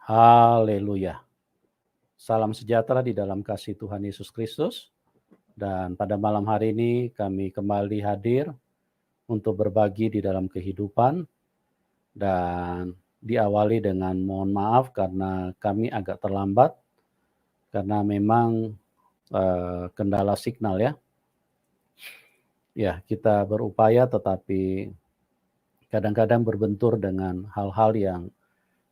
Haleluya. Salam sejahtera di dalam kasih Tuhan Yesus Kristus. Dan pada malam hari ini kami kembali hadir untuk berbagi di dalam kehidupan. Dan diawali dengan mohon maaf karena kami agak terlambat. Karena memang kendala signal ya. Ya, kita berupaya tetapi kadang-kadang berbentur dengan hal-hal yang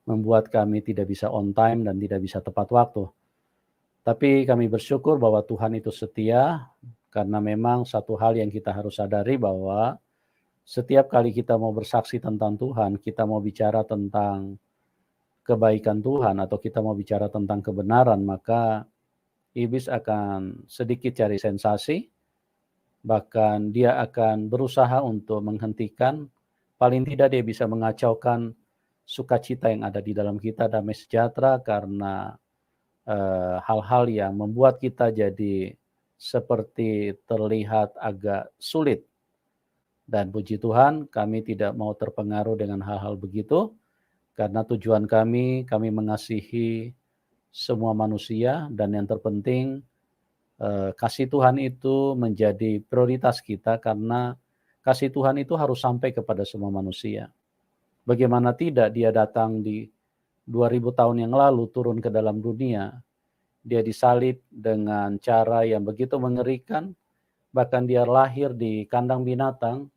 membuat kami tidak bisa on time dan tidak bisa tepat waktu. Tapi kami bersyukur bahwa Tuhan itu setia, karena memang satu hal yang kita harus sadari bahwa setiap kali kita mau bersaksi tentang Tuhan, kita mau bicara tentang kebaikan Tuhan atau kita mau bicara tentang kebenaran, maka iblis akan sedikit cari sensasi, bahkan dia akan berusaha untuk menghentikan, paling tidak dia bisa mengacaukan sukacita yang ada di dalam kita, damai sejahtera, karena hal-hal yang membuat kita jadi seperti terlihat agak sulit. Dan puji Tuhan, kami tidak mau terpengaruh dengan hal-hal begitu, karena tujuan kami mengasihi semua manusia, dan yang terpenting kasih Tuhan itu menjadi prioritas kita, karena kasih Tuhan itu harus sampai kepada semua manusia. Bagaimana tidak, dia datang di 2000 tahun yang lalu turun ke dalam dunia. Dia disalib dengan cara yang begitu mengerikan, bahkan dia lahir di kandang binatang.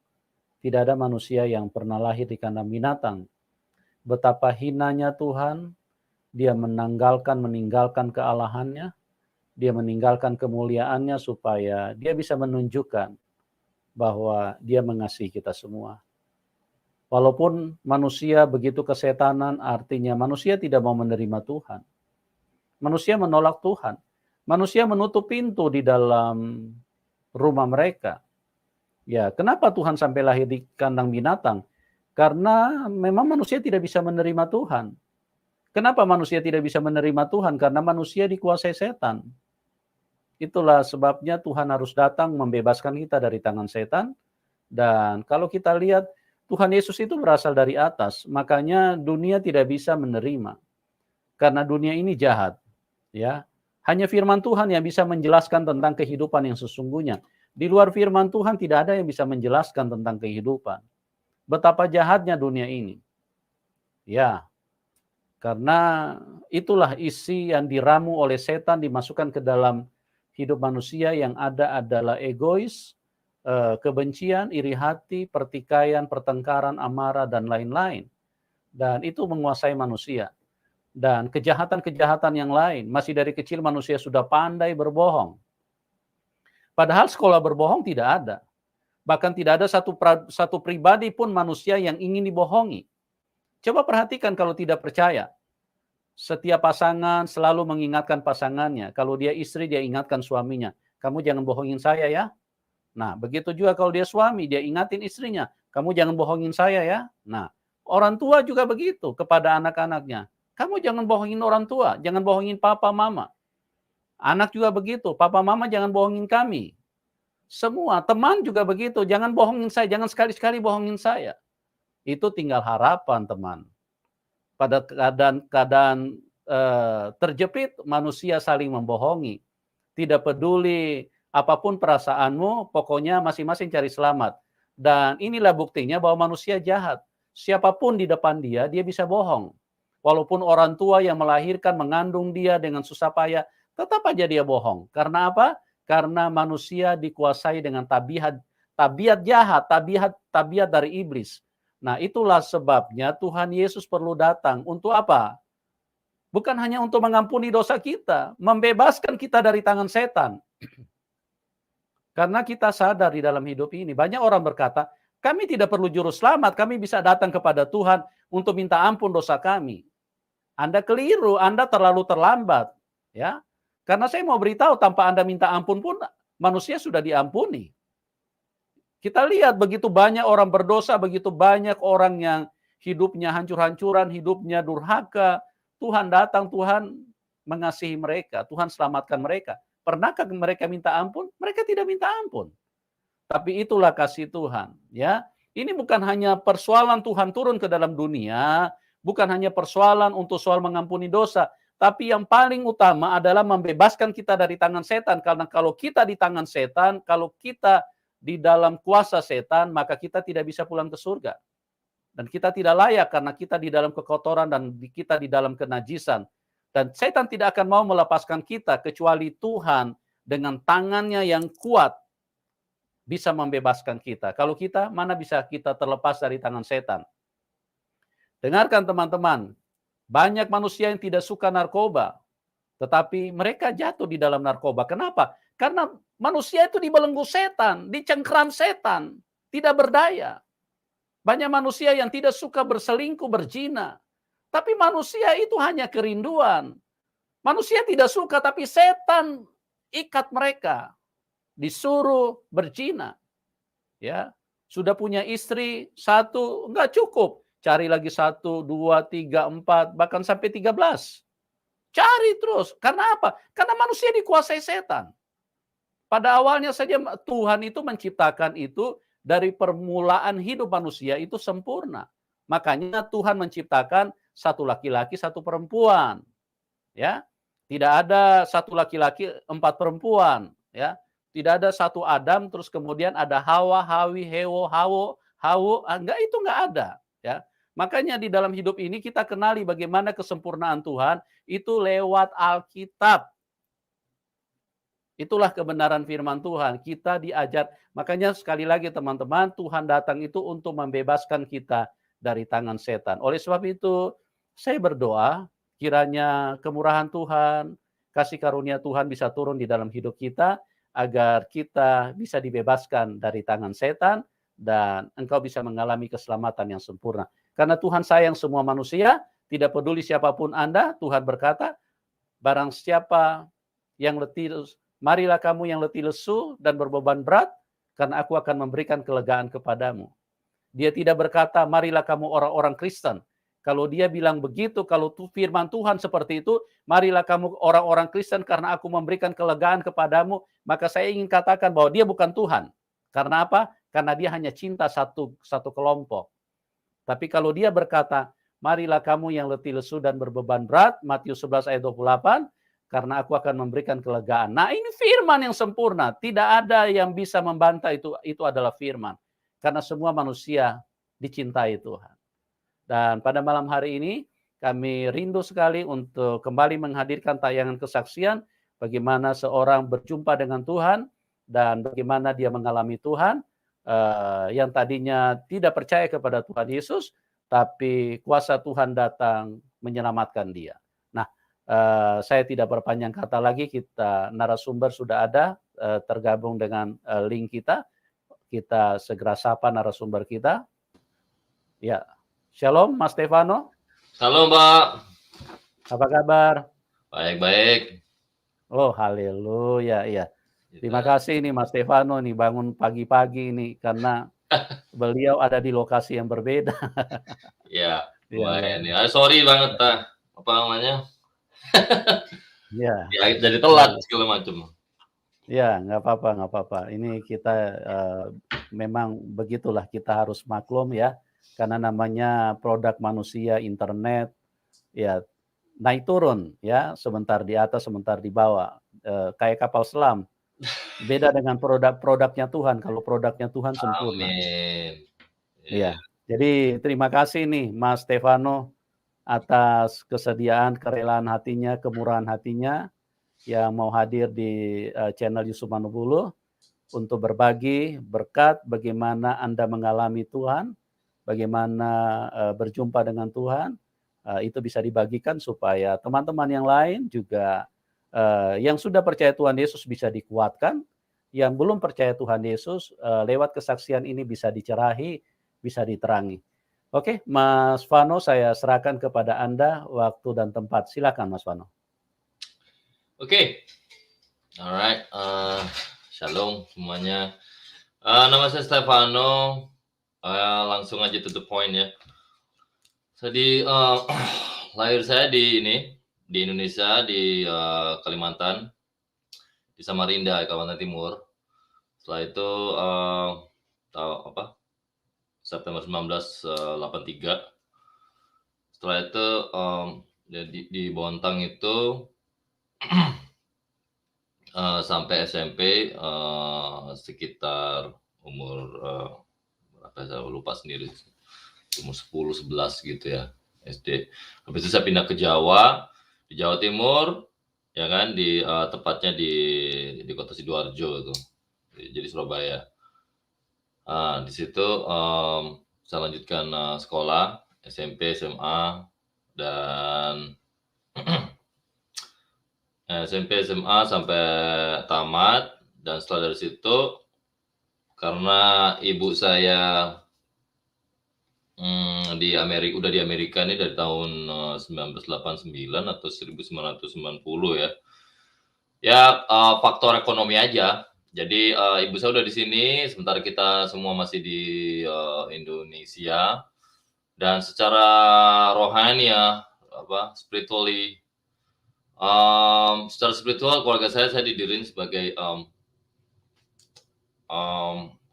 Tidak ada manusia yang pernah lahir di kandang binatang. Betapa hinanya Tuhan, dia meninggalkan kealahannya, dia meninggalkan kemuliaannya supaya dia bisa menunjukkan bahwa dia mengasihi kita semua. Walaupun manusia begitu kesetanan, artinya manusia tidak mau menerima Tuhan. Manusia menolak Tuhan. Manusia menutup pintu di dalam rumah mereka. Ya, kenapa Tuhan sampai lahir di kandang binatang? Karena memang manusia tidak bisa menerima Tuhan. Kenapa manusia tidak bisa menerima Tuhan? Karena manusia dikuasai setan. Itulah sebabnya Tuhan harus datang membebaskan kita dari tangan setan. Dan kalau kita lihat, Tuhan Yesus itu berasal dari atas, makanya dunia tidak bisa menerima. Karena dunia ini jahat, ya. Hanya firman Tuhan yang bisa menjelaskan tentang kehidupan yang sesungguhnya. Di luar firman Tuhan tidak ada yang bisa menjelaskan tentang kehidupan. Betapa jahatnya dunia ini. Ya, karena itulah isi yang diramu oleh setan dimasukkan ke dalam hidup manusia, yang ada adalah egois, kebencian, iri hati, pertikaian, pertengkaran, amarah, dan lain-lain. Dan itu menguasai manusia. Dan kejahatan-kejahatan yang lain, masih dari kecil manusia sudah pandai berbohong. Padahal sekolah berbohong tidak ada. Bahkan tidak ada satu pribadi pun manusia yang ingin dibohongi. Coba perhatikan kalau tidak percaya. Setiap pasangan selalu mengingatkan pasangannya. Kalau dia istri, dia ingatkan suaminya. Kamu jangan bohongin saya ya. Nah, begitu juga kalau dia suami, dia ingatin istrinya, kamu jangan bohongin saya ya. Nah, orang tua juga begitu kepada anak-anaknya. Kamu jangan bohongin orang tua, jangan bohongin papa, mama. Anak juga begitu, papa, mama jangan bohongin kami. Semua, teman juga begitu, jangan bohongin saya, jangan sekali-sekali bohongin saya. Itu tinggal harapan, teman. Pada keadaan terjepit, manusia saling membohongi. Tidak peduli apapun perasaanmu, pokoknya masing-masing cari selamat. Dan inilah buktinya bahwa manusia jahat. Siapapun di depan dia, dia bisa bohong. Walaupun orang tua yang melahirkan, mengandung dia dengan susah payah, tetap aja dia bohong. Karena apa? Karena manusia dikuasai dengan tabiat jahat, tabiat dari iblis. Nah, itulah sebabnya Tuhan Yesus perlu datang. Untuk apa? Bukan hanya untuk mengampuni dosa kita, membebaskan kita dari tangan setan. Karena kita sadar di dalam hidup ini, banyak orang berkata, kami tidak perlu juru selamat, kami bisa datang kepada Tuhan untuk minta ampun dosa kami. Anda keliru, Anda terlalu terlambat. Ya, karena saya mau beritahu, tanpa Anda minta ampun pun, manusia sudah diampuni. Kita lihat begitu banyak orang berdosa, begitu banyak orang yang hidupnya hancur-hancuran, hidupnya durhaka. Tuhan datang, Tuhan mengasihi mereka, Tuhan selamatkan mereka. Pernahkah mereka minta ampun? Mereka tidak minta ampun. Tapi itulah kasih Tuhan, ya. Ini bukan hanya persoalan Tuhan turun ke dalam dunia, bukan hanya persoalan untuk soal mengampuni dosa, tapi yang paling utama adalah membebaskan kita dari tangan setan. Karena kalau kita di tangan setan, kalau kita di dalam kuasa setan, maka kita tidak bisa pulang ke surga. Dan kita tidak layak karena kita di dalam kekotoran dan kita di dalam kenajisan. Dan setan tidak akan mau melepaskan kita kecuali Tuhan dengan tangannya yang kuat bisa membebaskan kita. Kalau kita, mana bisa kita terlepas dari tangan setan? Dengarkan teman-teman, banyak manusia yang tidak suka narkoba, tetapi mereka jatuh di dalam narkoba. Kenapa? Karena manusia itu dibelenggu setan, dicengkram setan, tidak berdaya. Banyak manusia yang tidak suka berselingkuh, berzina. Tapi manusia itu hanya kerinduan. Manusia tidak suka, tapi setan ikat mereka. Disuruh berzina. Ya, sudah punya istri satu, enggak cukup. Cari lagi 1, 2, 3, 4, bahkan sampai 13. Cari terus. Karena apa? Karena manusia dikuasai setan. Pada awalnya saja Tuhan itu menciptakan itu dari permulaan hidup manusia itu sempurna. Makanya Tuhan menciptakan satu laki-laki, satu perempuan. Ya. Tidak ada satu laki-laki, 4 perempuan, ya. Tidak ada satu Adam terus kemudian ada Hawa, Hawi, Hewo, Hawo, enggak, itu enggak ada, ya. Makanya di dalam hidup ini kita kenali bagaimana kesempurnaan Tuhan itu lewat Alkitab. Itulah kebenaran firman Tuhan. Kita diajar. Makanya sekali lagi teman-teman, Tuhan datang itu untuk membebaskan kita dari tangan setan. Oleh sebab itu, saya berdoa kiranya kemurahan Tuhan, kasih karunia Tuhan bisa turun di dalam hidup kita, agar kita bisa dibebaskan dari tangan setan, dan engkau bisa mengalami keselamatan yang sempurna. Karena Tuhan sayang semua manusia, tidak peduli siapapun Anda, Tuhan berkata, barang siapa yang letih, marilah kamu yang letih lesu dan berbeban berat, karena aku akan memberikan kelegaan kepadamu. Dia tidak berkata, marilah kamu orang-orang Kristen. Kalau dia bilang begitu, kalau firman Tuhan seperti itu, marilah kamu orang-orang Kristen karena aku memberikan kelegaan kepadamu, maka saya ingin katakan bahwa dia bukan Tuhan. Karena apa? Karena dia hanya cinta satu kelompok. Tapi kalau dia berkata, marilah kamu yang letih lesu dan berbeban berat, Matius 11 ayat 28, karena aku akan memberikan kelegaan. Nah, ini firman yang sempurna. Tidak ada yang bisa membantah itu adalah firman. Karena semua manusia dicintai Tuhan. Dan pada malam hari ini kami rindu sekali untuk kembali menghadirkan tayangan kesaksian bagaimana seorang berjumpa dengan Tuhan dan bagaimana dia mengalami Tuhan yang tadinya tidak percaya kepada Tuhan Yesus, tapi kuasa Tuhan datang menyelamatkan dia. Nah, saya tidak berpanjang kata lagi, kita narasumber sudah ada tergabung dengan link kita. Kita segera sapa narasumber kita. Ya, Shalom Mas Stefano. Halo Mbak. Apa kabar? Baik-baik. Oh, haleluya, ya. Terima kasih nih Mas Stefano nih bangun pagi-pagi nih karena beliau ada di lokasi yang berbeda. Ya, Ya. ini. Sorry banget apa namanya? Ya. Ya, jadi telat segala macam. Ya, nggak apa-apa. Ini kita memang begitulah, kita harus maklum ya, karena namanya produk manusia, internet, ya naik turun ya, sebentar di atas, sebentar di bawah, kayak kapal selam. Beda dengan produknya Tuhan. Kalau produknya Tuhan sempurna. Amin. Iya. Jadi terima kasih nih Mas Stefano atas kesediaan, kerelaan hatinya, kemurahan hatinya yang mau hadir di channel Yusuf Manubulu untuk berbagi berkat bagaimana Anda mengalami Tuhan, bagaimana berjumpa dengan Tuhan, itu bisa dibagikan supaya teman-teman yang lain juga yang sudah percaya Tuhan Yesus bisa dikuatkan, yang belum percaya Tuhan Yesus lewat kesaksian ini bisa dicerahi, bisa diterangi. Oke, Mas Vano, saya serahkan kepada Anda waktu dan tempat. Silakan Mas Vano. Oke. Alright, shalom semuanya. Nama saya Stefano. Langsung aja to the point ya. Jadi lahir saya di Indonesia, di Kalimantan, di Samarinda, Kalimantan Timur. Setelah itu September 1983. setelah itu jadi di Bontang itu sampai SMP sekitar umur berapa saya lupa sendiri, umur 10, 11 gitu ya, SD. Habis itu saya pindah ke Jawa, di Jawa Timur, ya kan, tepatnya di kota Sidoarjo itu, jadi Surabaya. Di situ saya lanjutkan sekolah SMP, SMA, dan SMP, SMA sampai tamat, dan setelah dari situ karena ibu saya udah di Amerika nih dari tahun 1989 atau 1990 ya. Ya faktor ekonomi aja. Jadi ibu saya udah di sini, sementara kita semua masih di Indonesia. Dan secara rohani ya, spiritually, secara spiritual keluarga saya didirin sebagai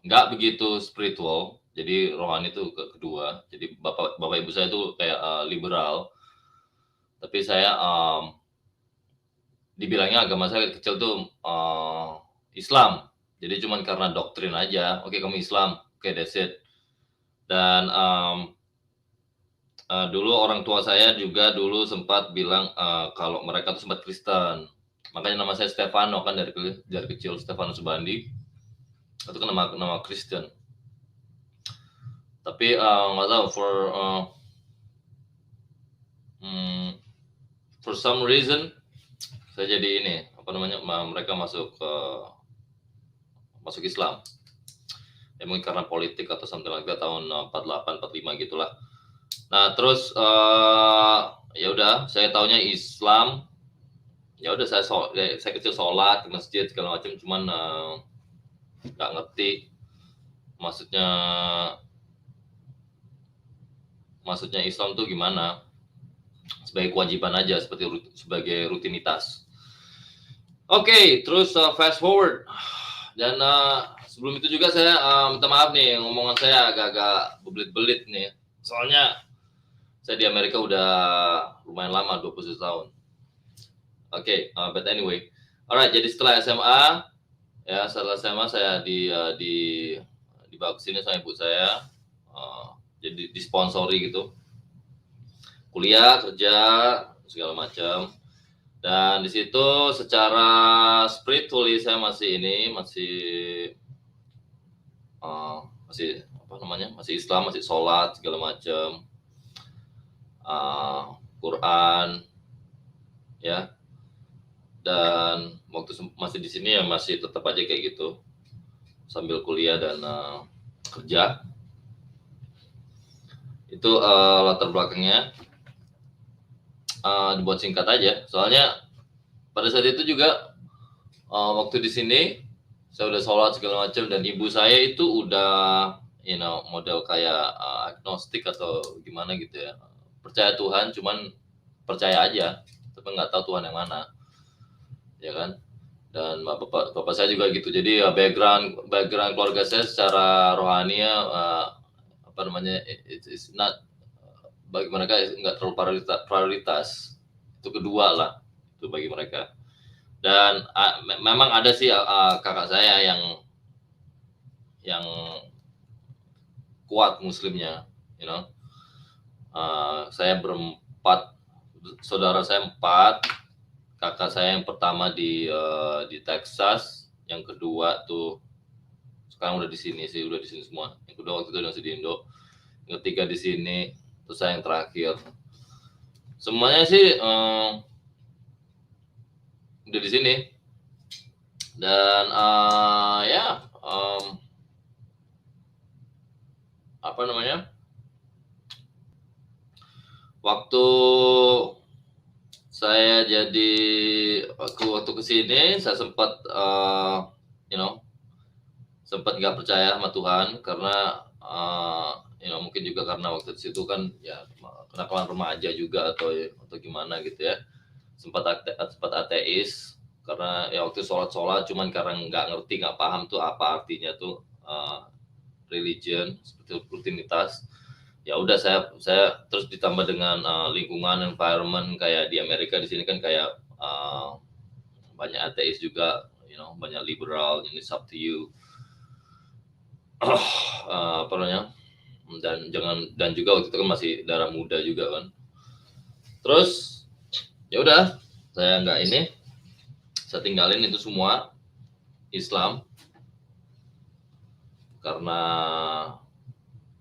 nggak begitu spiritual. Jadi rohani itu kedua. Jadi bapak ibu saya itu kayak liberal. Tapi saya dibilangnya agama saya kecil tuh Islam. Jadi cuman karena doktrin aja. Oke, kamu Islam, oke, that's it. Dan dulu orang tua saya juga dulu sempat bilang kalau mereka tuh sempat Kristen. Makanya nama saya Stefano kan dari kecil, Stefano Subandi. Itu kan nama Kristen. Tapi nggak tahu for some reason saya jadi ini mereka masuk Islam. Ya mungkin karena politik atau something like that, tahun 48 45 gitulah. Nah, terus ya udah saya taunya Islam. Ya udah saya kecil sholat di masjid segala macam, cuman nggak ngerti maksudnya Islam tuh gimana, sebagai kewajiban aja, sebagai rutinitas. Oke, terus fast forward, dan sebelum itu juga saya minta maaf nih, ngomongan saya agak-agak belit-belit nih, soalnya saya di Amerika udah lumayan lama, 21 tahun. Oke, but anyway, alright, jadi setelah SMA saya dibawa ke sini sama ibu saya, jadi disponsori gitu, kuliah, kerja, segala macam. Dan di situ secara spiritually saya masih Islam, masih sholat segala macam, Quran, ya. Dan waktu masih di sini ya masih tetap aja kayak gitu, sambil kuliah dan kerja. Itu latar belakangnya. Dibuat singkat aja, soalnya pada saat itu juga waktu di sini saya udah sholat segala macam, dan ibu saya itu udah model kayak agnostik atau gimana gitu ya, percaya Tuhan cuman percaya aja tapi nggak tahu Tuhan yang mana, ya kan. Dan bapak saya juga gitu. Jadi background keluarga saya secara rohani ya it's not, bagi mereka nggak terlalu prioritas. Itu kedua lah itu bagi mereka. Dan memang ada sih kakak saya yang kuat muslimnya, saya berempat, saudara saya 4, kakak saya yang pertama di Texas, yang kedua tuh sekarang udah di sini semua, yang kedua waktu itu masih di Indo, yang ketiga di sini, terus saya yang terakhir. Semuanya sih udah di sini. Dan waktu saya jadi waktu kesini saya sempat sempat nggak percaya sama Tuhan, karena mungkin juga karena waktu di situ kan ya kenakalan remaja juga atau gimana gitu ya, sempat ateis, karena ya waktu sholat cuman karena nggak ngerti, nggak paham tuh apa artinya tuh religion, seperti rutinitas. ya udah saya terus ditambah dengan lingkungan environment kayak di Amerika di sini kan kayak banyak ateis juga, banyak liberal, it's up to you. Apa namanya? Dan juga waktu itu kan masih darah muda juga kan. Terus ya udah saya tinggalin itu semua Islam karena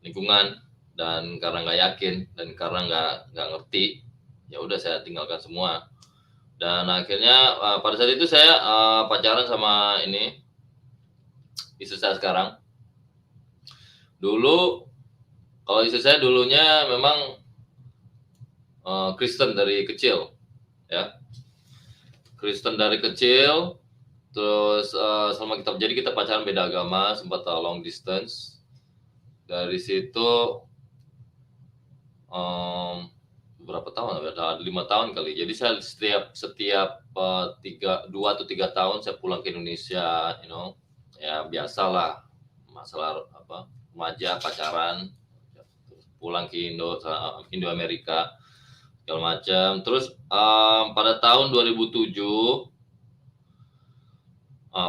lingkungan dan karena nggak yakin dan karena nggak ngerti, ya udah saya tinggalkan semua. Dan akhirnya pada saat itu saya pacaran sama istri saya sekarang. Dulu kalau istri saya dulunya memang Kristen dari kecil, ya. Kristen dari kecil, terus selama kita pacaran beda agama, sempat long distance. Dari situ berapa tahun? Ada 5 tahun kali. Jadi saya setiap 2 atau 3 tahun saya pulang ke Indonesia, ya biasalah masalah remaja pacaran, pulang ke Indo Amerika segala macam. Terus pada tahun 2007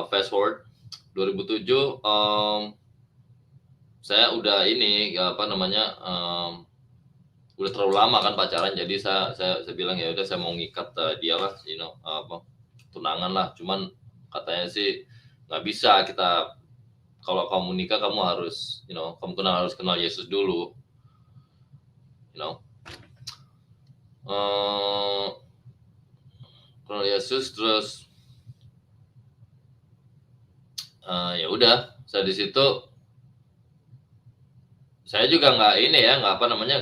fast forward 2007 saya udah udah terlalu lama kan pacaran, jadi saya bilang ya udah saya mau ngikat dia lah, tunangan lah. Cuman katanya sih nggak bisa, kita kalau kamu nikah kamu harus kamu harus kenal Yesus dulu, kenal Yesus. Terus ya udah saya di situ. Saya juga nggak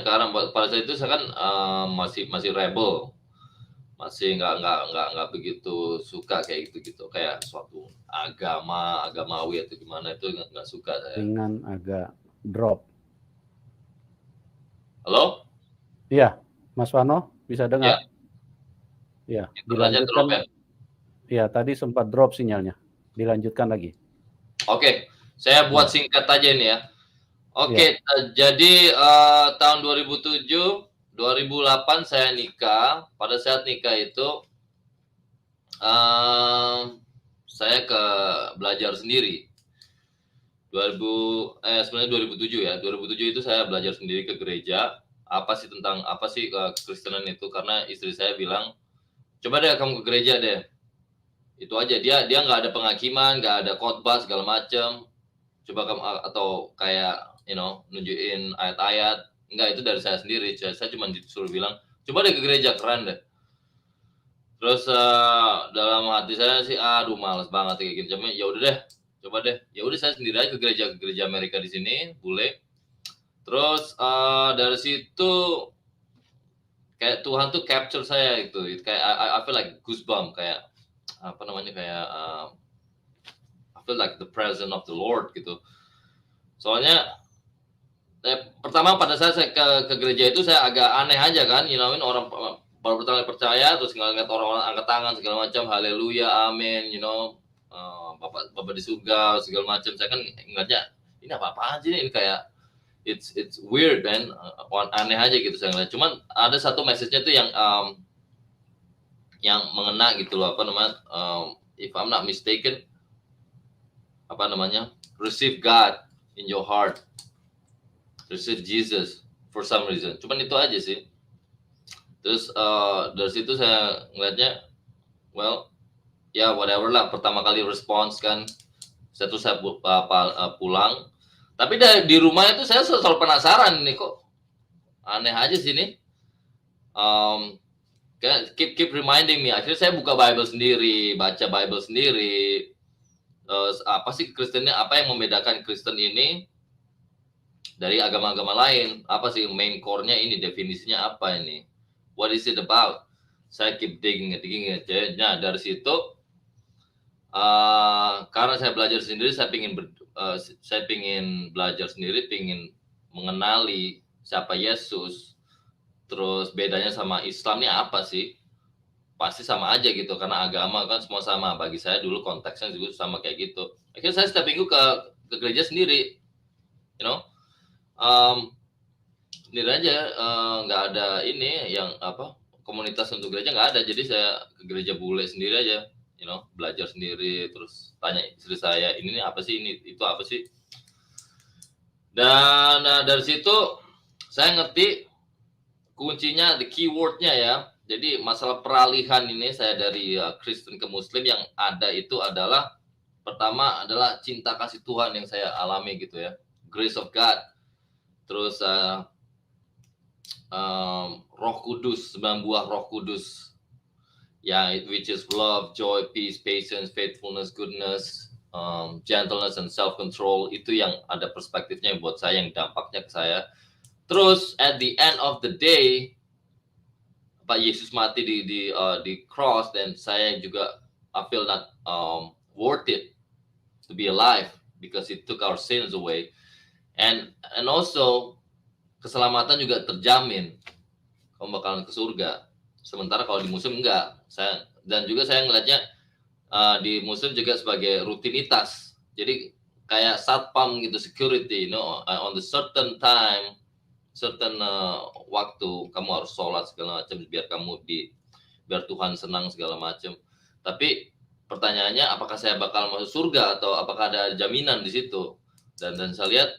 karena pada saat itu saya kan masih rebel, masih nggak begitu suka kayak gitu kayak suatu agamawi atau gimana, itu nggak suka saya. Ringan agak drop. Halo? Iya, Mas Wano bisa dengar? Ya, dilanjutkan. Ya? Iya, tadi sempat drop sinyalnya. Dilanjutkan lagi. Oke, saya buat singkat aja ini ya. Oke, jadi tahun 2007, 2008 saya nikah. Pada saat nikah itu saya belajar sendiri. Sebenarnya 2007 ya. 2007 itu saya belajar sendiri ke gereja. Apa sih kekristenan itu? Karena istri saya bilang, coba deh kamu ke gereja deh. Itu aja. Dia nggak ada penghakiman, nggak ada khotbah segala macam. Coba kamu atau kayak nunjukin ayat-ayat. Enggak, itu dari saya sendiri. Saya cuma disuruh bilang, coba deh ke gereja, keren deh. Terus dalam hati saya sih, aduh malas banget kayak gini. Cuma ya udah deh, coba deh. Ya udah saya sendiri aja ke gereja Amerika di sini, bule. Terus dari situ kayak Tuhan tuh capture saya itu. Kayak I feel like goosebump, kayak kayak I feel like the presence of the Lord gitu. Soalnya pertama pada saat saya ke gereja itu saya agak aneh aja kan, orang baru pertama percaya terus ngeliat orang-orang angkat tangan segala macam, haleluya, amin, Bapak di surga segala macam. Saya kan ngeliatnya ini apa-apaan sih ini, kayak it's weird man, aneh aja gitu saya ngeliat. Cuman ada satu message-nya tuh yang mengena gitu loh, if I'm not mistaken, receive God in your heart. Receive Jesus for some reason. Cuman itu aja sih. Terus dari situ saya ngeliatnya, whatever lah. Pertama kali respons kan, saya pulang. Tapi di rumah itu saya selalu penasaran nih, kok aneh aja sih ini. Keep reminding me. Akhirnya saya buka Bible sendiri, baca Bible sendiri. Apa sih Kristennya? Apa yang membedakan Kristen ini dari agama-agama lain? Apa sih main core-nya ini? Definisinya apa ini? What is it about? Saya keep digging. Nah, dari situ karena saya belajar sendiri, saya pingin belajar sendiri, pingin mengenali siapa Yesus. Terus bedanya sama Islam ini apa sih? Pasti sama aja gitu, karena agama kan semua sama. Bagi saya dulu konteksnya juga sama kayak gitu. Akhirnya saya setiap minggu ke gereja sendiri, sendiri aja, nggak ada ini yang apa, komunitas untuk gereja nggak ada. Jadi saya ke gereja bule sendiri aja, belajar sendiri, terus tanya istri saya, "Ini apa sih? Ini itu apa sih?" Dan, dari situ saya ngerti kuncinya, the keyword-nya ya. Jadi masalah peralihan ini saya dari, Kristen ke Muslim yang ada itu adalah, pertama adalah cinta kasih Tuhan yang saya alami gitu ya, grace of God. Terus, Roh Kudus, 9 buah Roh Kudus. Ya, which is love, joy, peace, patience, faithfulness, goodness, gentleness, and self-control. Itu yang ada perspektifnya buat saya, yang dampaknya ke saya. Terus, at the end of the day, Pak Yesus mati di cross, dan saya juga, I feel not worth it to be alive because it took our sins away. And also, keselamatan juga terjamin. Kamu bakalan ke surga. Sementara kalau di Muslim enggak. Dan juga saya ngelihatnya di Muslim juga sebagai rutinitas. Jadi kayak satpam gitu, security, on the certain time, certain waktu kamu harus sholat segala macam biar Tuhan senang segala macam. Tapi pertanyaannya, apakah saya bakal masuk surga atau apakah ada jaminan di situ? Dan saya lihat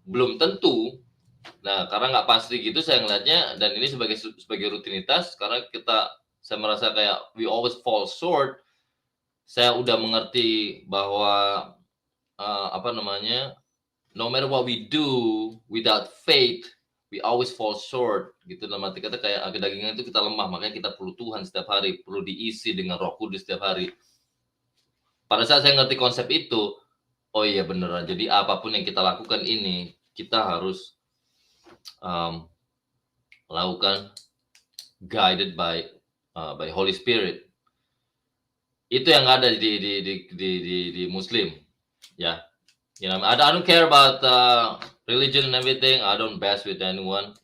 belum tentu. Nah, karena nggak pasti gitu saya ngelihatnya, dan ini sebagai rutinitas, karena saya merasa kayak we always fall short. Saya udah mengerti bahwa no matter what we do without faith, we always fall short gitu. Dalam arti kata kayak kedagingan itu kita lemah, makanya kita perlu Tuhan setiap hari, perlu diisi dengan Roh Kudus setiap hari. Pada saat saya ngerti konsep itu, oh iya beneran. Jadi apapun yang kita lakukan ini, kita harus lakukan guided by Holy Spirit. Itu yang ada di Muslim, ya. I don't care about religion and everything. I don't bash with anyone,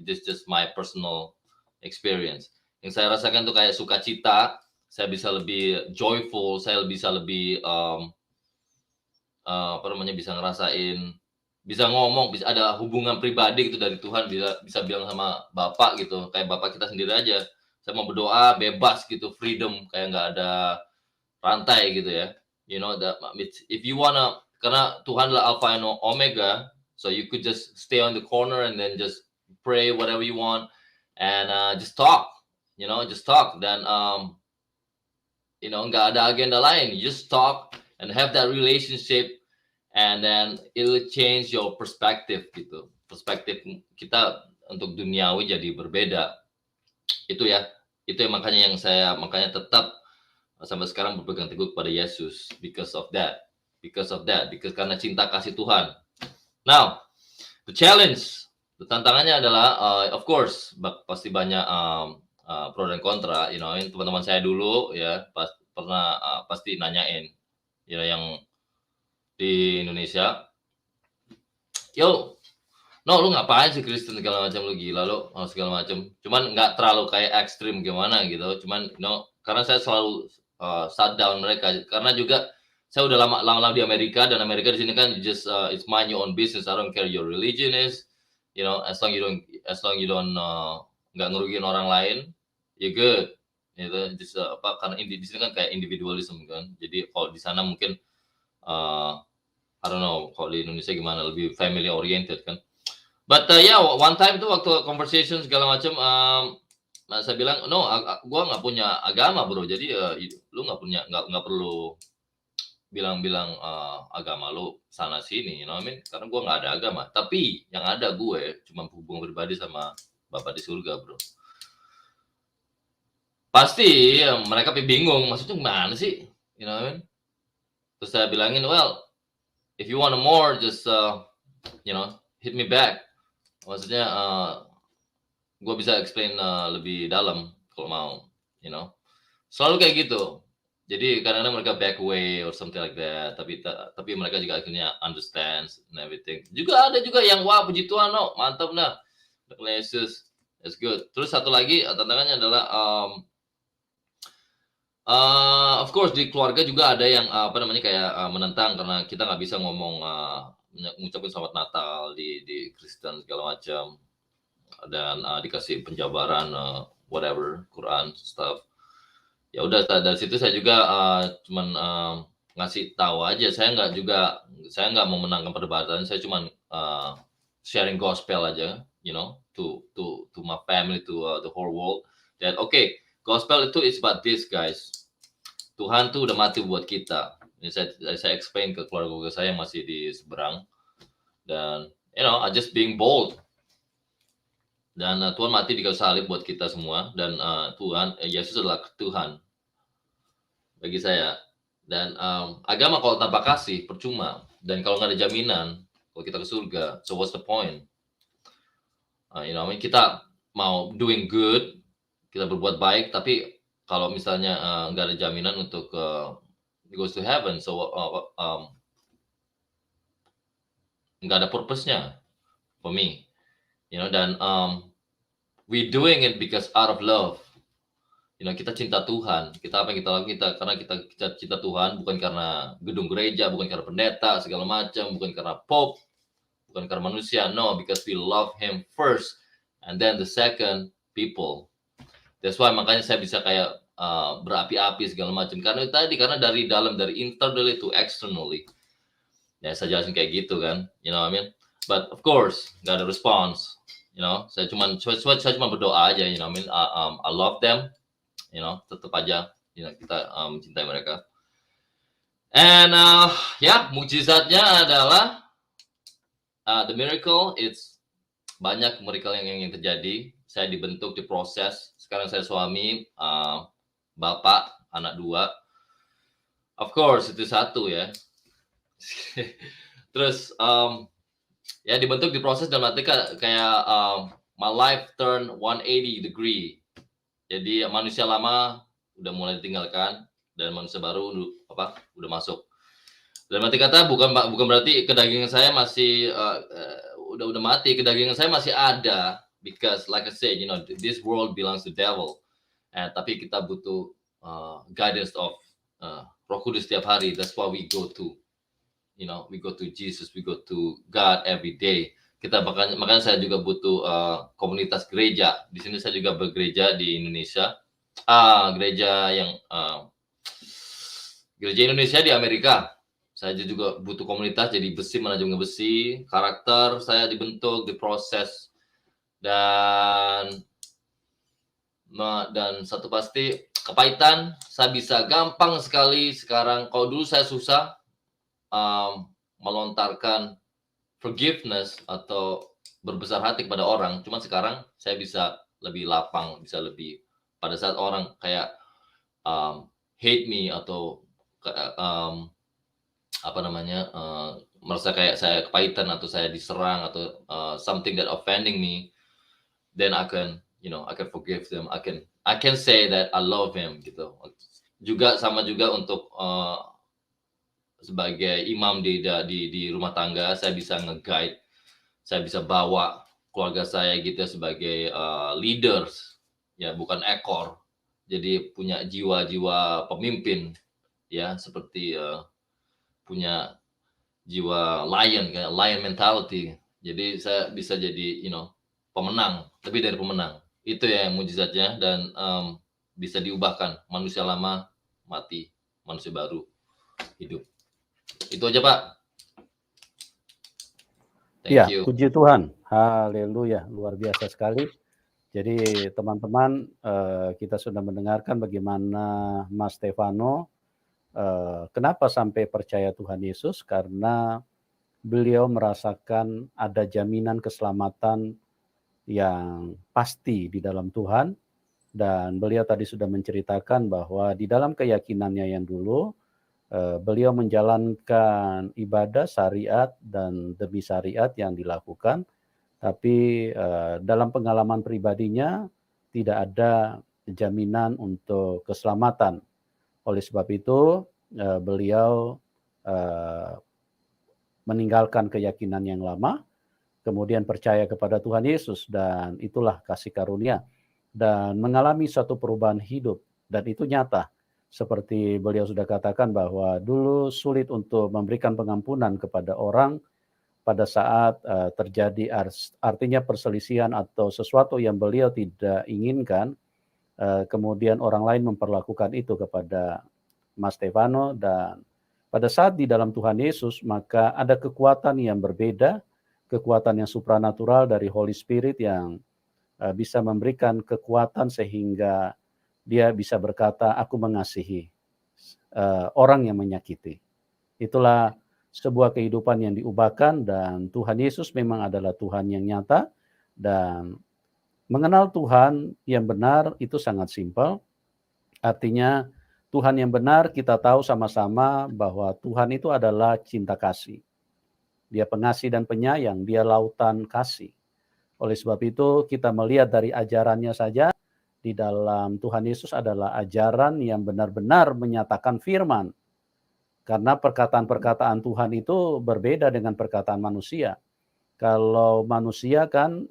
It's just my personal experience. Yang saya rasakan tuh kayak sukacita, saya bisa lebih joyful, saya bisa lebih bisa ngerasain, bisa ngomong, bisa ada hubungan pribadi gitu dari Tuhan, bisa bilang sama Bapak gitu, kayak Bapak kita sendiri aja. Saya mau berdoa bebas gitu, freedom, kayak nggak ada rantai gitu ya. If you wanna, karena Tuhan adalah Alpha and Omega, so you could just stay on the corner and then just pray whatever you want and just talk, just talk. Dan nggak ada agenda lain, you just talk and have that relationship. And then it will change your perspective gitu. Perspektif kita untuk duniawi jadi berbeda. Itu ya. Itu yang makanya tetap sampai sekarang berpegang teguh kepada Yesus because of that. Because karena cinta kasih Tuhan. Now, the challenge, tantangannya adalah of course pasti banyak pro dan kontra, teman-teman saya dulu ya pasti nanyain yang di Indonesia, lu ngapain sih Kristen segala macam, lu gila lu segala macam. Cuman nggak terlalu kayak ekstrim gimana gitu. Cuman karena saya selalu shut down mereka, karena juga saya udah lama di Amerika, dan Amerika di sini kan just it's mind your own business. I don't care your religion is, as long you don't nggak ngerugiin orang lain, you good. Gitu. Just karena di sini kan kayak individualism kan. Jadi kalau di sana mungkin I don't know kalau di Indonesia gimana, lebih family oriented kan. But one time tuh waktu conversation segala macam, saya bilang no, gua nggak punya agama bro, jadi lu nggak perlu bilang agama lu sana sini, karena gua nggak ada agama. Tapi yang ada gue cuma hubungan pribadi sama Bapak di surga bro. Pasti mereka bingung, maksudnya gimana sih, Terus saya bilangin, well, if you want more, just hit me back. Maksudnya gue bisa explain lebih dalam kalau mau, selalu kayak gitu. Jadi kadang-kadang mereka back away or something like that. Tapi mereka juga akhirnya understand and everything. Juga ada juga yang wah puji Tuhan, no, mantap nah, Yesus, that's good. Terus satu lagi tantangannya adalah of course di keluarga juga ada yang kayak menentang, karena kita nggak bisa ngomong ngucapin selamat Natal di Kristen segala macam, dan dikasih penjabaran whatever Quran stuff. Ya udah dari situ saya juga cuman ngasih tahu aja, saya nggak mau menangkan perdebatan, saya cuman sharing gospel aja, you know, to my family, to the whole world. Dan okay, gospel itu is about this guys. Tuhan tuh udah mati buat kita. Ini saya explain ke keluarga saya yang masih di seberang. Dan you know, I just being bold. Dan Tuhan mati di kayu salib buat kita semua. Dan Tuhan, Yesus adalah Tuhan bagi saya. Dan agama kalau tanpa kasih percuma. Dan kalau nggak ada jaminan kalau kita ke surga, so what's the point? You know, I mean, kita mau doing good, kita berbuat baik, tapi kalau misalnya nggak ada jaminan untuk goes to heaven, so nggak ada purpose-nya for me, you know. Dan we doing it because out of love, you know, kita cinta Tuhan, kita apa yang kita lakukan karena kita cinta Tuhan, bukan karena gedung gereja, bukan karena pendeta segala macam, bukan karena pope, bukan karena manusia, no, because we love Him first, and then the second people. That's why makanya saya bisa kayak berapi-api segala macam, karena dari dalam, dari internally to externally. Ya saya jelasin kayak gitu kan, you know what I mean. But of course nggak ada response, you know. Saya cuma berdoa aja, you know what I mean. I love them, you know, tetap aja, you know, kita mencintai mereka. And ya, mukjizatnya adalah the miracle. It's banyak miracle yang terjadi. Saya dibentuk, diproses. Sekarang saya suami, bapak, anak 2. Of course itu satu ya. Terus ya dibentuk, diproses, dalam arti kayak my life turn 180 degree. Jadi manusia lama udah mulai ditinggalkan dan manusia baru udah masuk. Dalam arti kata bukan berarti kedagingan saya masih udah mati, kedagingan saya masih ada, because like I said, you know, this world belongs to devil. Tapi kita butuh guidance of Roh Kudus setiap hari. That's why we go to, you know, we go to Jesus, we go to God every day. Makanya saya juga butuh komunitas gereja. Di sini saya juga bergereja di Indonesia. Gereja Indonesia di Amerika. Saya juga butuh komunitas, jadi besi, manajemen besi, karakter saya dibentuk, diproses, dan satu pasti kepahitan saya bisa gampang sekali sekarang. Kalau dulu saya susah melontarkan forgiveness atau berbesar hati kepada orang, cuman sekarang saya bisa lebih lapang, bisa lebih, pada saat orang kayak hate me atau merasa kayak saya kepahitan atau saya diserang atau something that offending me, then I can forgive them. I can say that I love him gitu. Juga sama juga untuk sebagai imam di rumah tangga, saya bisa nge-guide, saya bisa bawa keluarga saya gitu sebagai leaders, ya bukan ekor. Jadi punya jiwa-jiwa pemimpin, ya seperti punya jiwa lion, kayak lion mentality. Jadi saya bisa jadi, you know, pemenang, lebih dari pemenang. Itu ya yang mujizatnya, dan bisa diubahkan. Manusia lama mati, manusia baru hidup. Itu aja Pak. Thank you. Puji Tuhan, haleluya, luar biasa sekali. Jadi teman-teman, kita sudah mendengarkan bagaimana Mas Stefano kenapa sampai percaya Tuhan Yesus, karena beliau merasakan ada jaminan keselamatan yang pasti di dalam Tuhan, dan beliau tadi sudah menceritakan bahwa di dalam keyakinannya yang dulu, beliau menjalankan ibadah syariat dan demi syariat yang dilakukan, tapi dalam pengalaman pribadinya tidak ada jaminan untuk keselamatan. Oleh sebab itu beliau meninggalkan keyakinan yang lama, kemudian percaya kepada Tuhan Yesus, dan itulah kasih karunia, dan mengalami satu perubahan hidup, dan itu nyata. Seperti beliau sudah katakan bahwa dulu sulit untuk memberikan pengampunan kepada orang pada saat terjadi artinya perselisihan atau sesuatu yang beliau tidak inginkan, kemudian orang lain memperlakukan itu kepada Mas Stefano, dan pada saat di dalam Tuhan Yesus maka ada kekuatan yang berbeda, kekuatan yang supranatural dari Holy Spirit yang bisa memberikan kekuatan sehingga dia bisa berkata, aku mengasihi orang yang menyakiti. Itulah sebuah kehidupan yang diubahkan, dan Tuhan Yesus memang adalah Tuhan yang nyata, dan mengenal Tuhan yang benar itu sangat simpel. Artinya Tuhan yang benar kita tahu sama-sama bahwa Tuhan itu adalah cinta kasih. Dia pengasih dan penyayang, dia lautan kasih. Oleh sebab itu kita melihat dari ajarannya saja, di dalam Tuhan Yesus adalah ajaran yang benar-benar menyatakan firman. Karena perkataan-perkataan Tuhan itu berbeda dengan perkataan manusia. Kalau manusia kan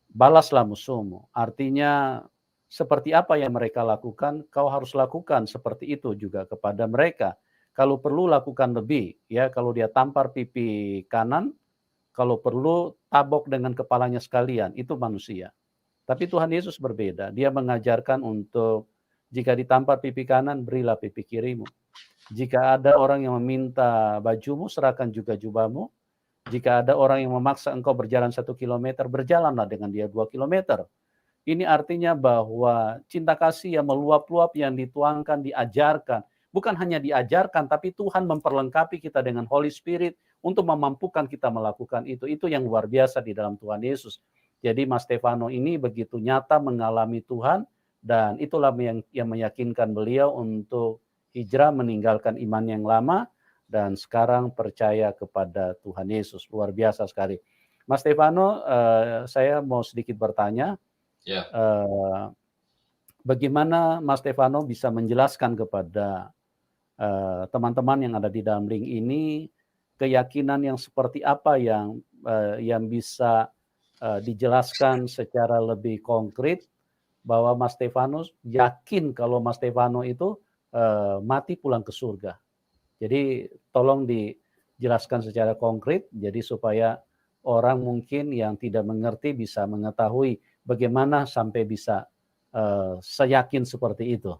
balaslah musuhmu. Artinya seperti apa yang mereka lakukan, kau harus lakukan seperti itu juga kepada mereka. Kalau perlu lakukan lebih, ya. Kalau dia tampar pipi kanan, kalau perlu tabok dengan kepalanya sekalian, itu manusia. Tapi Tuhan Yesus berbeda. Dia mengajarkan untuk jika ditampar pipi kanan, berilah pipi kirimu. Jika ada orang yang meminta bajumu, serahkan juga jubahmu. Jika ada orang yang memaksa engkau berjalan 1 kilometer, berjalanlah dengan dia 2 kilometer. Ini artinya bahwa cinta kasih yang meluap-luap, yang dituangkan, diajarkan. Bukan hanya diajarkan, tapi Tuhan memperlengkapi kita dengan Holy Spirit untuk memampukan kita melakukan itu. Itu yang luar biasa di dalam Tuhan Yesus. Jadi Mas Stefano ini begitu nyata mengalami Tuhan, dan itulah yang meyakinkan beliau untuk hijrah meninggalkan iman yang lama, dan sekarang percaya kepada Tuhan Yesus. Luar biasa sekali. Mas Stefano, saya mau sedikit bertanya. Ya. Bagaimana Mas Stefano bisa menjelaskan kepada teman-teman yang ada di dalam link ini, keyakinan yang seperti apa yang bisa dijelaskan secara lebih konkret, bahwa Mas Stefano yakin kalau Mas Stefano itu mati pulang ke surga. Jadi tolong dijelaskan secara konkret, jadi supaya orang mungkin yang tidak mengerti bisa mengetahui bagaimana sampai bisa seyakin seperti itu.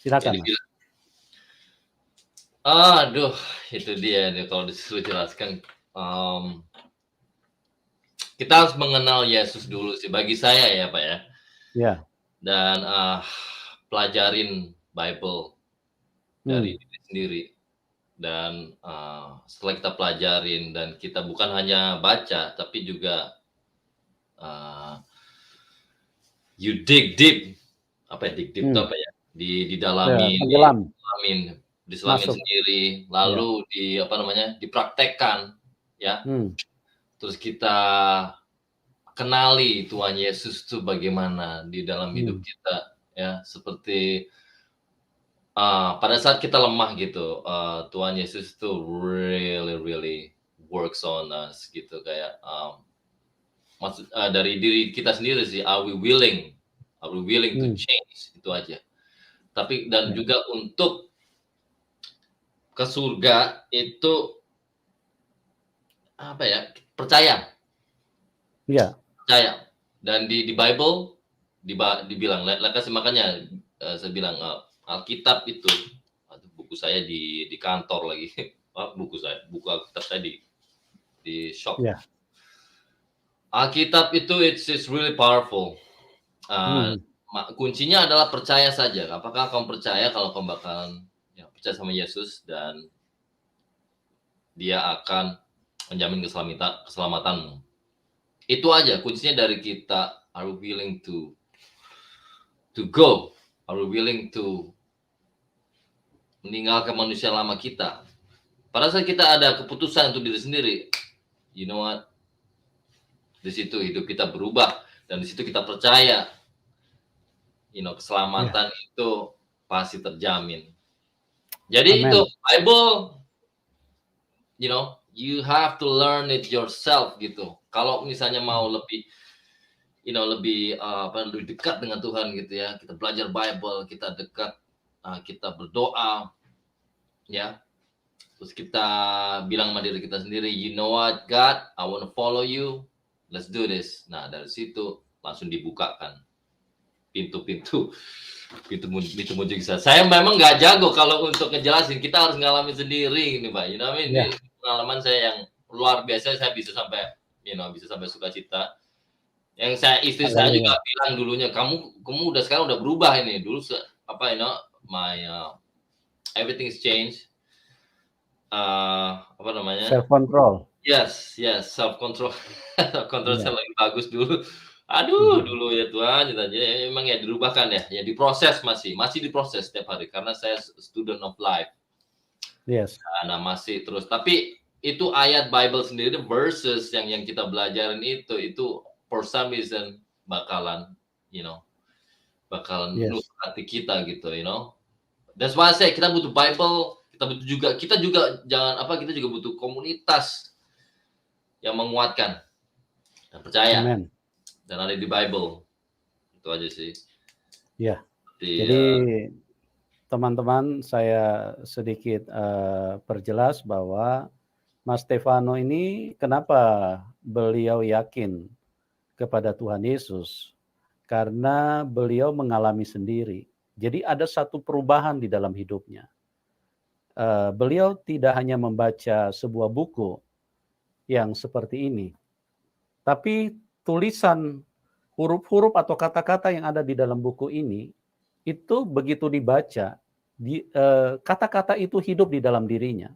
Silakan, Mas. Aduh, itu dia nih kalau disuruh jelaskan. Kita harus mengenal Yesus dulu sih, bagi saya ya Pak ya. Ya. Dan pelajarin Bible dari diri sendiri. Dan setelah kita pelajarin dan kita bukan hanya baca, tapi juga you dig deep. Apa ya dig deep itu apa ya? Didalami, diselamin sendiri, lalu dipraktekkan ya. Terus kita kenali Tuhan Yesus itu bagaimana di dalam hidup kita ya, seperti pada saat kita lemah gitu, Tuhan Yesus itu really works on us gitu, kayak dari diri kita sendiri sih, are we willing to change, itu aja. Tapi dan juga untuk ke surga itu apa ya, percaya. Iya. Percaya. Dan di Bible dibilang, makanya saya bilang Alkitab itu, buku saya di kantor lagi. buku Alkitab saya di shop. Yeah. Alkitab itu it's really powerful. Kuncinya adalah percaya saja. Apakah kamu percaya kalau kamu bakalan percaya sama Yesus dan Dia akan menjamin keselamatanmu. Itu aja kuncinya dari kita. Are we willing to go? Are we willing to meninggalkan manusia lama kita? Pada saat kita ada keputusan untuk diri sendiri, you know what? Di situ hidup kita berubah, dan di situ kita percaya, keselamatan itu pasti terjamin. Jadi itu Bible, you have to learn it yourself gitu. Kalau misalnya mau lebih lebih dekat dengan Tuhan gitu ya, kita belajar Bible, kita dekat, kita berdoa, ya. Terus kita bilang sama diri kita sendiri, you know what, God, I want to follow you, let's do this. Nah, dari situ langsung dibukakan pintu-pintu mujizat. Saya memang nggak jago kalau untuk ngejelasin, kita harus ngalamin sendiri ini Pak. You know, ini Ya, pengalaman saya yang luar biasa, saya bisa sampai, bisa sampai sukacita. Yang istri saya juga haleluya. bilang dulunya, kamu udah sekarang udah berubah ini. Dulu my everything's changed. Apa namanya? Self control. Yes, self control. Kontrol Iya. saya lebih bagus dulu. Aduh, Mhm. dulu ya Tuhan, jadi emang ya dirubahkan ya diproses masih diproses setiap hari karena saya student of life. Yes. Nah, masih terus. Tapi itu ayat Bible sendiri, verses yang kita belajarin itu for some reason bakalan, bakalan Yes. nusuk hati kita gitu, That's why I say kita butuh Bible, kita juga kita juga butuh komunitas yang menguatkan dan percaya Amen. dan ada di Bible. Itu aja sih. Ya. Jadi, Jadi teman-teman saya sedikit perjelas bahwa Mas Stefano ini kenapa beliau yakin kepada Tuhan Yesus? Karena beliau mengalami sendiri. Jadi ada satu perubahan di dalam hidupnya. Beliau tidak hanya membaca sebuah buku yang seperti ini, tapi tulisan huruf-huruf atau kata-kata yang ada di dalam buku ini, itu begitu dibaca, kata-kata itu hidup di dalam dirinya.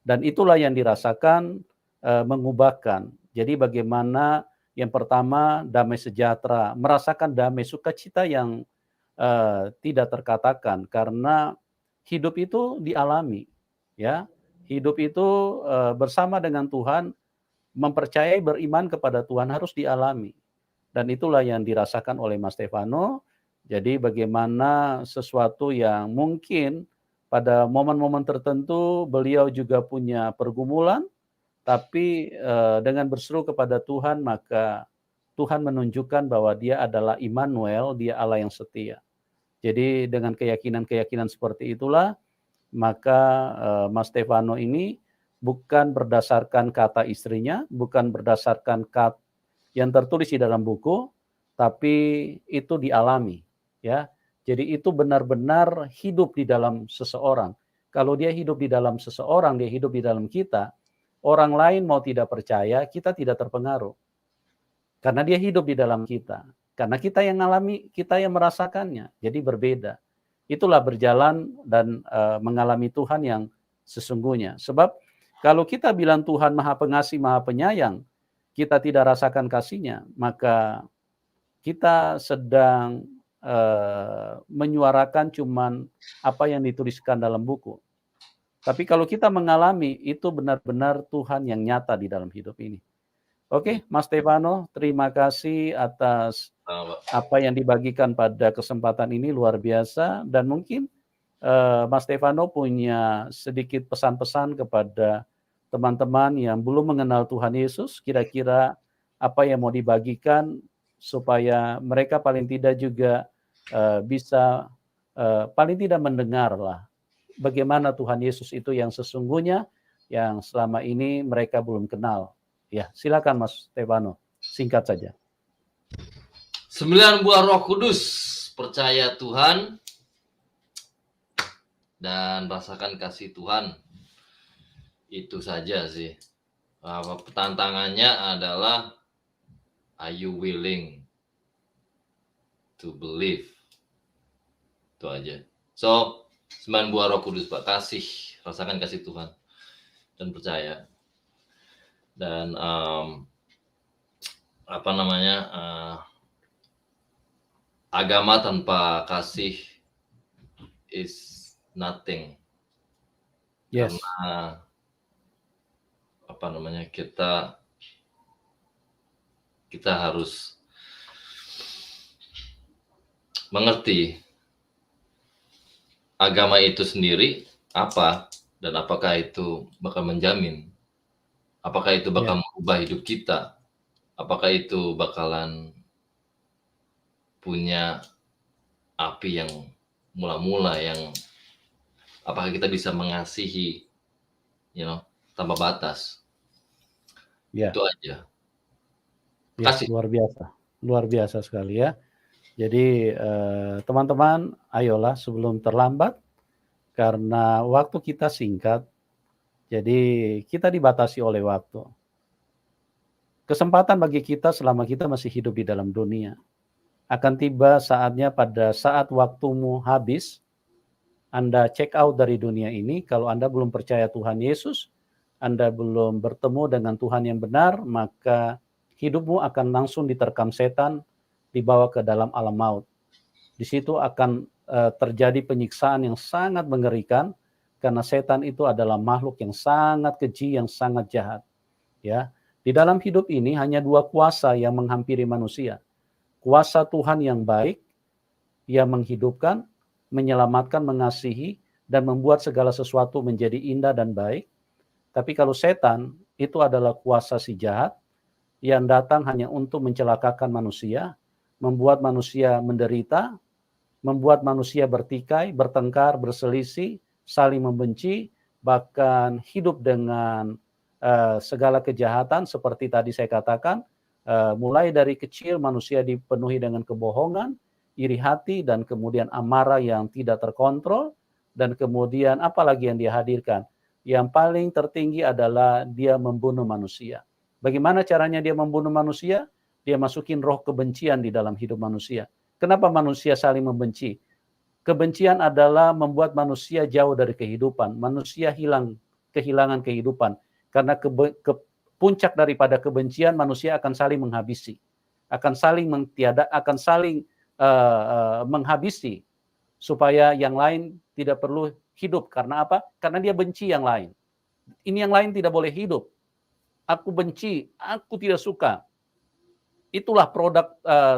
Dan itulah yang dirasakan mengubahkan. Jadi bagaimana yang pertama damai sejahtera, merasakan damai sukacita yang tidak terkatakan karena hidup itu dialami, ya. Hidup itu bersama dengan Tuhan, mempercayai beriman kepada Tuhan harus dialami. Dan itulah yang dirasakan oleh Mas Stefano. Jadi bagaimana sesuatu yang mungkin pada momen-momen tertentu beliau juga punya pergumulan, tapi dengan berseru kepada Tuhan maka Tuhan menunjukkan bahwa Dia adalah Immanuel, Dia Allah yang setia. Jadi dengan keyakinan-keyakinan seperti itulah maka Mas Stefano ini bukan berdasarkan kata istrinya, bukan berdasarkan kata yang tertulis di dalam buku, tapi itu dialami, ya. Jadi itu benar-benar hidup di dalam seseorang. Kalau dia hidup di dalam seseorang, dia hidup di dalam kita, orang lain mau tidak percaya, kita tidak terpengaruh. Karena dia hidup di dalam kita. Karena kita yang mengalami, kita yang merasakannya. Jadi berbeda. Itulah berjalan dan mengalami Tuhan yang sesungguhnya. Sebab kalau kita bilang Tuhan Maha Pengasih, Maha Penyayang, kita tidak rasakan kasih-Nya, maka kita sedang menyuarakan cuman apa yang dituliskan dalam buku. Tapi kalau kita mengalami, itu benar-benar Tuhan yang nyata di dalam hidup ini. Oke, Mas Stefano, terima kasih atas apa yang dibagikan pada kesempatan ini, luar biasa. Dan mungkin Mas Stefano punya sedikit pesan-pesan kepada teman-teman yang belum mengenal Tuhan Yesus, kira-kira apa yang mau dibagikan supaya mereka paling tidak juga bisa paling tidak mendengarlah bagaimana Tuhan Yesus itu yang sesungguhnya yang selama ini mereka belum kenal. Ya, silakan Mas Stefano, singkat saja. 9 buah Roh Kudus, percaya Tuhan dan rasakan kasih Tuhan. Itu saja sih. Tantangannya adalah, are you willing to believe? Itu aja. So, 9 buah Roh Kudus, Pak. Rasakan kasih Tuhan dan percaya. Dan agama tanpa kasih is nothing. Yes. Karena kita harus mengerti agama itu sendiri apa dan apakah itu bakal menjamin, apakah itu bakal mengubah hidup kita, apakah itu bakalan punya api yang mula-mula, yang apakah kita bisa mengasihi tanpa batas. Ya. Itu aja. Ya, luar biasa sekali ya. Jadi teman-teman, ayolah sebelum terlambat, karena waktu kita singkat, jadi kita dibatasi oleh waktu. Kesempatan bagi kita selama kita masih hidup di dalam dunia. Akan tiba saatnya pada saat waktumu habis, Anda check out dari dunia ini, kalau Anda belum percaya Tuhan Yesus, Anda belum bertemu dengan Tuhan yang benar, maka hidupmu akan langsung diterkam setan, dibawa ke dalam alam maut. Di situ akan terjadi penyiksaan yang sangat mengerikan, karena setan itu adalah makhluk yang sangat keji, yang sangat jahat. Ya, di dalam hidup ini hanya dua kuasa yang menghampiri manusia. Kuasa Tuhan yang baik, yang menghidupkan, menyelamatkan, mengasihi, dan membuat segala sesuatu menjadi indah dan baik. Tapi kalau setan, itu adalah kuasa si jahat, yang datang hanya untuk mencelakakan manusia, membuat manusia menderita, membuat manusia bertikai, bertengkar, berselisih, saling membenci, bahkan hidup dengan segala kejahatan seperti tadi saya katakan, mulai dari kecil manusia dipenuhi dengan kebohongan, iri hati, dan kemudian amarah yang tidak terkontrol, dan kemudian apalagi yang dia hadirkan. Yang paling tertinggi adalah dia membunuh manusia. Bagaimana caranya dia membunuh manusia? Dia masukin roh kebencian di dalam hidup manusia. Kenapa manusia saling membenci? Kebencian adalah membuat manusia jauh dari kehidupan. Manusia kehilangan kehidupan. Karena puncak daripada kebencian, manusia akan saling menghabisi. Akan saling menghabisi. Supaya yang lain tidak perlu hidup. Karena apa? Karena dia benci yang lain. Ini yang lain tidak boleh hidup. Aku benci, aku tidak suka. Itulah produk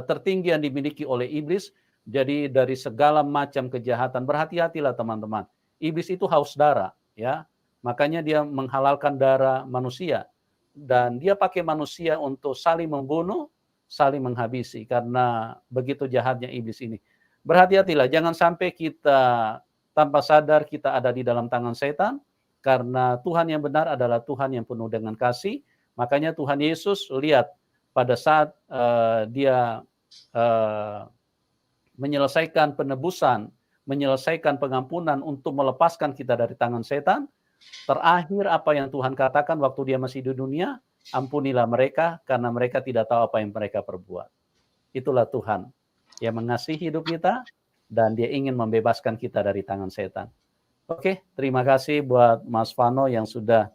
tertinggi yang dimiliki oleh iblis. Jadi dari segala macam kejahatan, berhati-hatilah teman-teman. Iblis itu haus darah, ya. Makanya dia menghalalkan darah manusia, dan dia pakai manusia untuk saling membunuh, saling menghabisi, karena begitu jahatnya iblis ini. Berhati-hatilah, jangan sampai kita tanpa sadar kita ada di dalam tangan setan, karena Tuhan yang benar adalah Tuhan yang penuh dengan kasih. Makanya Tuhan Yesus, lihat, pada saat dia menyelesaikan penebusan, menyelesaikan pengampunan untuk melepaskan kita dari tangan setan, terakhir apa yang Tuhan katakan waktu dia masih di dunia, ampunilah mereka karena mereka tidak tahu apa yang mereka perbuat. Itulah Tuhan yang mengasihi hidup kita dan dia ingin membebaskan kita dari tangan setan. Oke, terima kasih buat Mas Vano yang sudah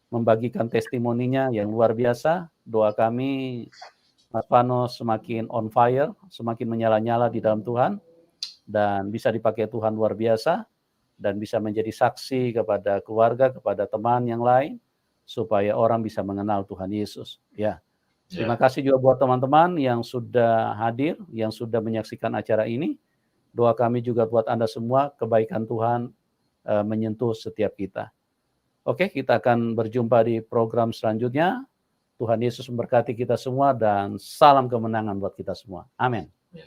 membagikan testimoninya yang luar biasa. Doa kami Mas Vano semakin on fire, semakin menyala-nyala di dalam Tuhan, dan bisa dipakai Tuhan luar biasa, dan bisa menjadi saksi kepada keluarga, kepada teman yang lain, supaya orang bisa mengenal Tuhan Yesus. Ya. Terima kasih juga buat teman-teman yang sudah hadir, yang sudah menyaksikan acara ini. Doa kami juga buat Anda semua, kebaikan Tuhan menyentuh setiap kita. Oke, kita akan berjumpa di program selanjutnya. Tuhan Yesus memberkati kita semua dan salam kemenangan buat kita semua. Amin.